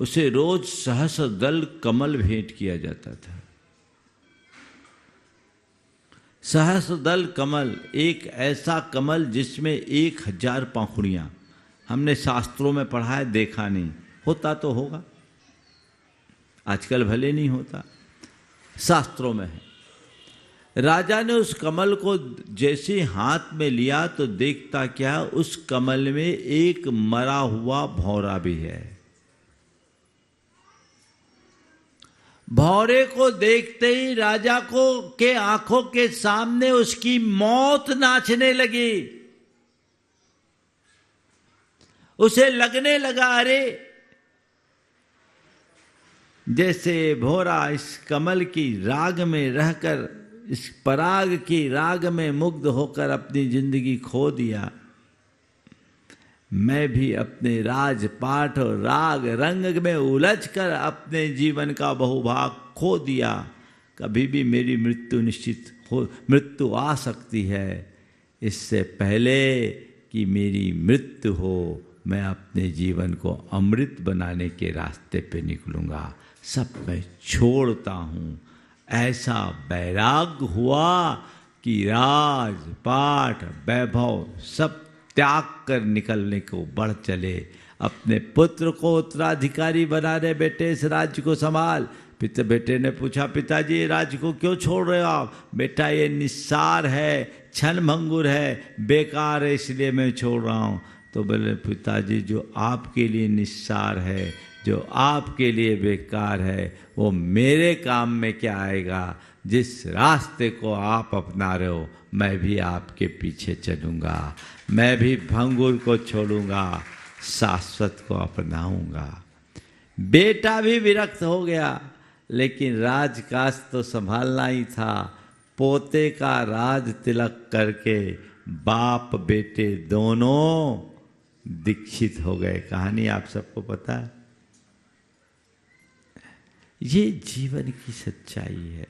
उसे रोज सहस्रदल कमल भेंट किया जाता था। सहस्रदल कमल, एक ऐसा कमल जिसमें 1000 पाखुड़ियां। हमने शास्त्रों में पढ़ा है, देखा नहीं, होता तो होगा, आजकल भले नहीं होता, शास्त्रों में है। राजा ने उस कमल को जैसे हाथ में लिया तो देखता क्या, उस कमल में एक मरा हुआ भौरा भी है। भौरे को देखते ही राजा को के आंखों के सामने उसकी मौत नाचने लगी। उसे लगने लगा, अरे जैसे भौरा इस कमल की राग में रहकर, इस पराग की राग में मुग्ध होकर अपनी जिंदगी खो दिया, मैं भी अपने राजपाट और राग रंग में उलझकर अपने जीवन का बहुभाग खो दिया। कभी भी मेरी मृत्यु निश्चित हो, मृत्यु आ सकती है। इससे पहले कि मेरी मृत्यु हो, मैं अपने जीवन को अमृत बनाने के रास्ते पे निकलूंगा। सब मैं छोड़ता हूँ। ऐसा वैराग्य हुआ कि राजपाट वैभव सब त्याग कर निकलने को बढ़ चले। अपने पुत्र को उत्तराधिकारी बना रहे, बेटे इस राज्य को संभाल। बेटे ने पूछा, पिताजी राज्य को क्यों छोड़ रहे हो आप? बेटा ये निस्सार है, छलभंगुर है, बेकार है, इसलिए मैं छोड़ रहा हूँ। तो बोले, पिताजी जो आपके लिए निस्सार है, जो आपके लिए बेकार है, वो मेरे काम में क्या आएगा? जिस रास्ते को आप अपना रहे हो, मैं भी आपके पीछे चलूँगा। मैं भी भंगुर को छोड़ूंगा, शाश्वत को अपनाऊंगा। बेटा भी विरक्त हो गया, लेकिन राजकाज तो संभालना ही था। पोते का राज तिलक करके बाप बेटे दोनों दीक्षित हो गए। कहानी आप सबको पता है। ये जीवन की सच्चाई है।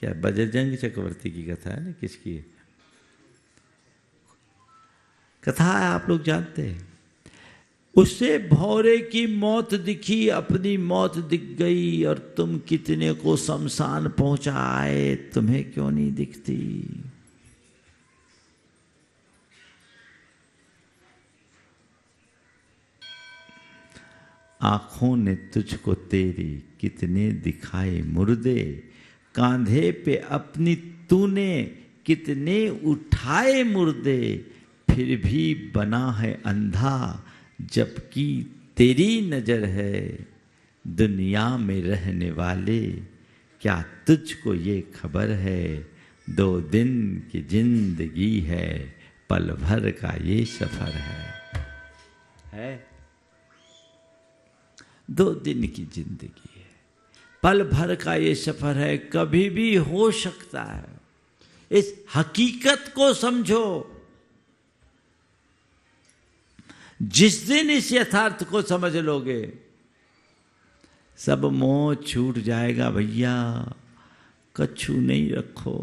क्या बजरंग चक्रवर्ती की कथा है ना? किसकी कथा है? आप लोग जानते हैं। उसे भौरे की मौत दिखी, अपनी मौत दिख गई, और तुम कितने को शमशान पहुंचाए, तुम्हें क्यों नहीं दिखती? आंखों ने तुझको तेरी कितने दिखाए मुर्दे, कांधे पे अपनी तूने कितने उठाए मुर्दे, फिर भी बना है अंधा जबकि तेरी नजर है। दुनिया में रहने वाले, क्या तुझको ये खबर है? 2 दिन की जिंदगी है, पल भर का ये सफर है? 2 दिन की जिंदगी है, पल भर का ये सफर है, कभी भी हो सकता है। इस हकीकत को समझो। जिस दिन इस यथार्थ को समझ लोगे, सब मोह छूट जाएगा भैया। कछु नहीं रखो,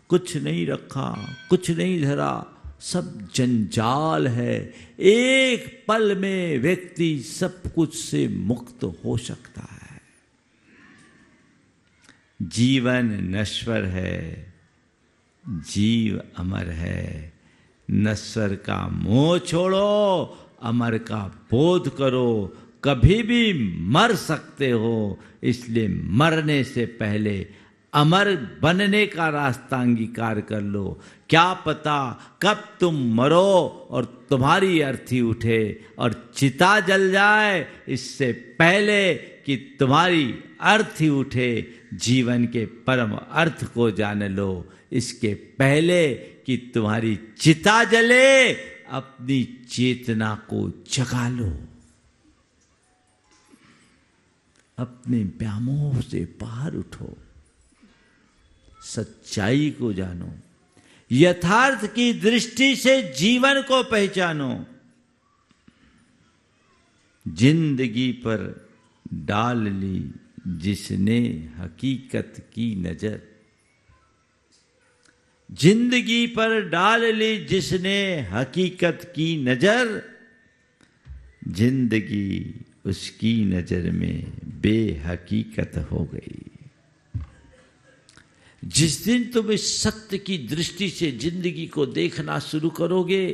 कुछ नहीं रखा, कुछ नहीं धरा, सब जंजाल है। एक पल में व्यक्ति सब कुछ से मुक्त हो सकता है। जीवन नश्वर है, जीव अमर है। नश्वर का मोह छोड़ो, अमर का बोध करो। कभी भी मर सकते हो, इसलिए मरने से पहले अमर बनने का रास्ता अंगीकार कर लो। क्या पता कब तुम मरो और तुम्हारी अर्थी उठे और चिता जल जाए। इससे पहले कि तुम्हारी अर्थी उठे, जीवन के परम अर्थ को जान लो। इसके पहले कि तुम्हारी चिता जले, अपनी चेतना को जगा लो। अपने व्यामोह से बाहर उठो, सच्चाई को जानो। यथार्थ की दृष्टि से जीवन को पहचानो। जिंदगी पर डाल ली जिसने हकीकत की नजर, जिंदगी पर डाल ली जिसने हकीकत की नजर, जिंदगी उसकी नजर में बेहकीकत हो गई। जिस दिन तुम इस सत्य की दृष्टि से जिंदगी को देखना शुरू करोगे,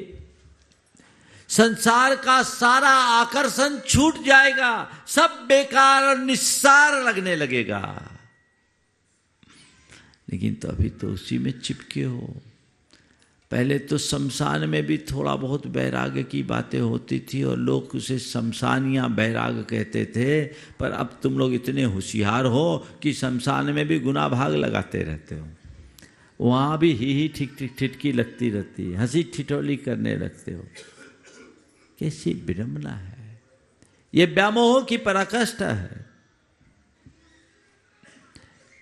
संसार का सारा आकर्षण छूट जाएगा, सब बेकार और निस्सार लगने लगेगा। लेकिन तो अभी तो उसी में चिपके हो। पहले तो शमशान में भी थोड़ा बहुत बैराग की बातें होती थी और लोग उसे शमशानिया बैराग कहते थे, पर अब तुम लोग इतने होशियार हो कि शमशान में भी गुना भाग लगाते रहते हो। वहाँ भी ही ठीक ठीक ठिठकी लगती रहती है, हंसी ठिठोली करने लगते हो। कैसी विडंबना है, ये व्यामोह की पराकाष्ठा है।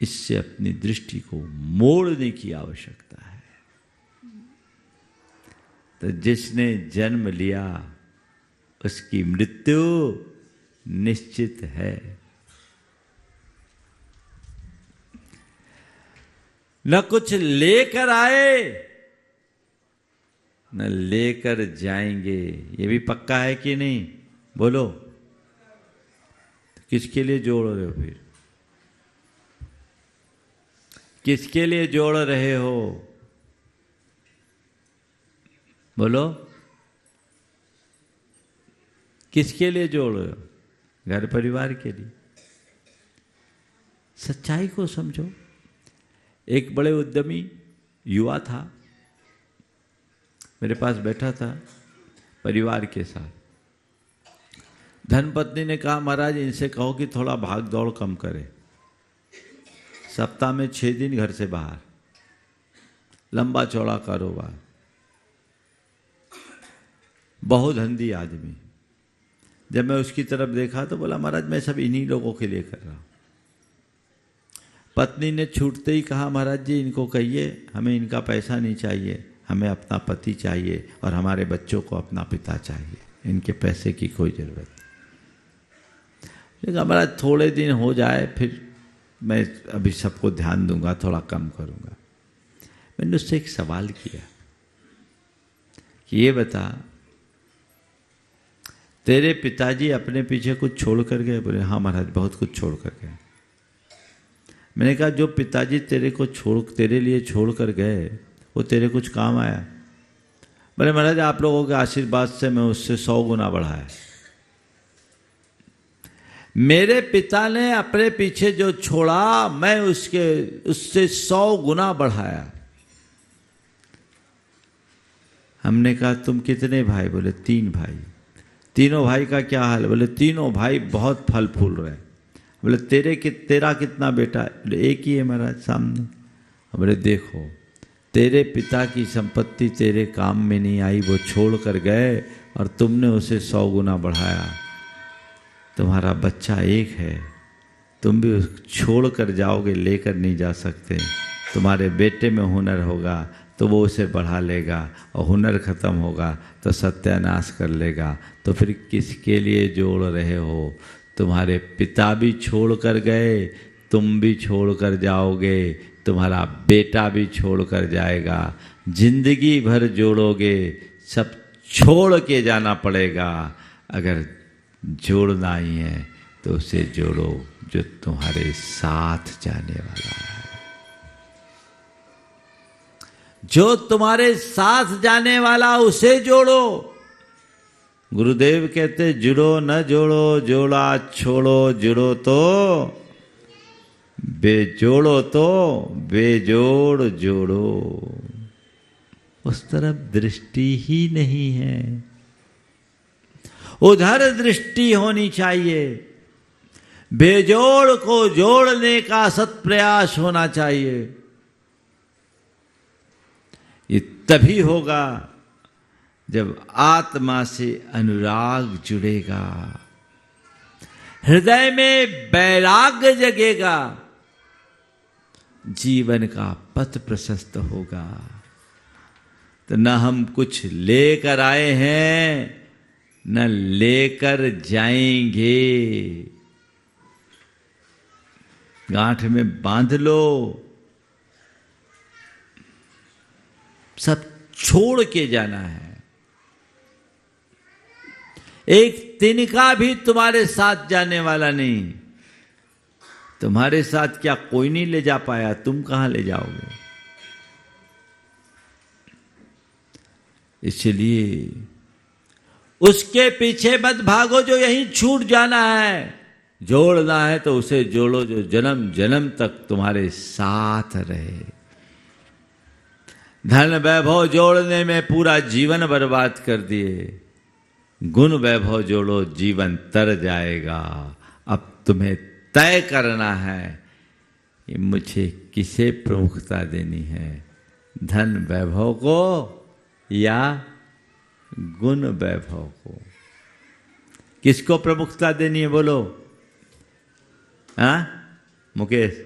इससे अपनी दृष्टि को मोड़ने की आवश्यकता है। तो जिसने जन्म लिया उसकी मृत्यु निश्चित है। न कुछ लेकर आए न लेकर जाएंगे, ये भी पक्का है कि नहीं? बोलो, किसके लिए जोड़ रहे हो फिर? किसके लिए जोड़ रहे हो? बोलो, किसके लिए जोड़ रहे हो? घर परिवार के लिए। सच्चाई को समझो। एक बड़े उद्यमी युवा था, मेरे पास बैठा था परिवार के साथ। धर्मपत्नी ने कहा, महाराज इनसे कहो कि थोड़ा भाग दौड़ कम करे, सप्ताह में 6 दिन घर से बाहर, लंबा चौड़ा कारोबार, बहुधंधी आदमी। जब मैं उसकी तरफ देखा तो बोला, महाराज मैं सब इन्हीं लोगों के लिए कर रहा हूं। पत्नी ने छूटते ही कहा, महाराज जी इनको कहिए हमें इनका पैसा नहीं चाहिए, हमें अपना पति चाहिए और हमारे बच्चों को अपना पिता चाहिए, इनके पैसे की कोई जरूरत नहीं। महाराज थोड़े दिन हो जाए फिर मैं अभी सबको ध्यान दूंगा, थोड़ा कम करूंगा। मैंने उससे एक सवाल किया कि ये बता, तेरे पिताजी अपने पीछे कुछ छोड़ कर गए? बोले हाँ महाराज बहुत कुछ छोड़ कर गए। मैंने कहा जो पिताजी तेरे लिए छोड़ कर गए वो तेरे कुछ काम आया? बोले महाराज आप लोगों के आशीर्वाद से मैं उससे 100 गुना बढ़ा है। मेरे पिता ने अपने पीछे जो छोड़ा मैं उससे 100 गुना बढ़ाया। हमने कहा तुम कितने भाई? बोले 3 भाई। तीनों भाई का क्या हाल? बोले तीनों भाई बहुत फल फूल रहे। बोले तेरा कितना बेटा? बोले एक ही है महाराज सामने। बोले देखो तेरे पिता की संपत्ति तेरे काम में नहीं आई, वो छोड़ कर गए और तुमने उसे 100 गुना बढ़ाया। तुम्हारा बच्चा एक है, तुम भी छोड़ कर जाओगे, लेकर नहीं जा सकते। तुम्हारे बेटे में हुनर होगा तो वो उसे बढ़ा लेगा और हुनर खत्म होगा तो सत्यानाश कर लेगा। तो फिर किसके लिए जोड़ रहे हो? तुम्हारे पिता भी छोड़ कर गए, तुम भी छोड़ कर जाओगे, तुम्हारा बेटा भी छोड़ कर जाएगा। जिंदगी भर जोड़ोगे, सब छोड़ के जाना पड़ेगा। अगर जोड़ना ही है तो उसे जोड़ो जो तुम्हारे साथ जाने वाला है। जो तुम्हारे साथ जाने वाला उसे जोड़ो। गुरुदेव कहते जुड़ो न जोड़ो, जोड़ा छोड़ो, जुड़ो तो बेजोड़ो तो बेजोड़ जोड़ो। उस तरफ दृष्टि ही नहीं है, उधर दृष्टि होनी चाहिए। बेजोड़ को जोड़ने का सत्प्रयास होना चाहिए। ये तभी होगा जब आत्मा से अनुराग जुड़ेगा, हृदय में वैराग्य जगेगा, जीवन का पथ प्रशस्त होगा। तो न हम कुछ लेकर आए हैं न लेकर जाएंगे। गांठ में बांध लो, सब छोड़ के जाना है। एक तिनका भी तुम्हारे साथ जाने वाला नहीं। तुम्हारे साथ क्या कोई नहीं ले जा पाया, तुम कहां ले जाओगे? इसलिए उसके पीछे मत भागो जो यहीं छूट जाना है। जोड़ना है तो उसे जोड़ो जो जन्म जन्म तक तुम्हारे साथ रहे। धन वैभव जोड़ने में पूरा जीवन बर्बाद कर दिए, गुण वैभव जोड़ो जीवन तर जाएगा। अब तुम्हें तय करना है कि मुझे किसे प्रमुखता देनी है, धन वैभव को या गुण वैभव को? किसको प्रमुखता देनी है बोलो? हाँ मुकेश,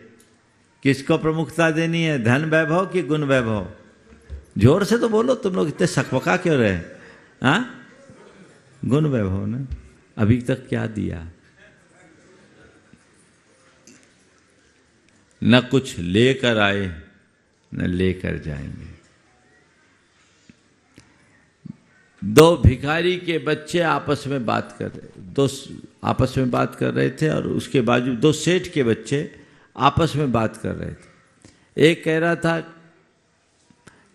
किसको प्रमुखता देनी है, धन वैभव कि गुण वैभव? जोर से तो बोलो, तुम लोग इतने सकपका क्यों रहे? हाँ गुण वैभव ने अभी तक क्या दिया? न कुछ लेकर आए न लेकर जाएंगे। दो भिखारी के बच्चे आपस में बात कर रहे थे और उसके बाजू दो सेठ के बच्चे आपस में बात कर रहे थे। एक कह रहा था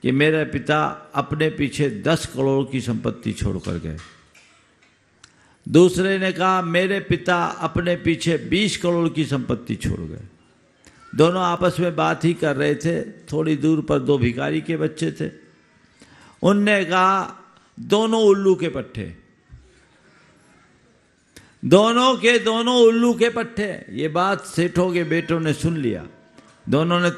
कि मेरे पिता अपने पीछे 10 करोड़ की संपत्ति छोड़कर गए। दूसरे ने कहा मेरे पिता अपने पीछे 20 करोड़ की संपत्ति छोड़ गए। दोनों आपस में बात ही कर रहे थे। थोड़ी दूर पर दो भिखारी के बच्चे थे। उनने कहा दोनों उल्लू के पट्टे, दोनों के दोनों उल्लू के पट्टे। ये बात सेठों के बेटों ने सुन लिया। दोनों ने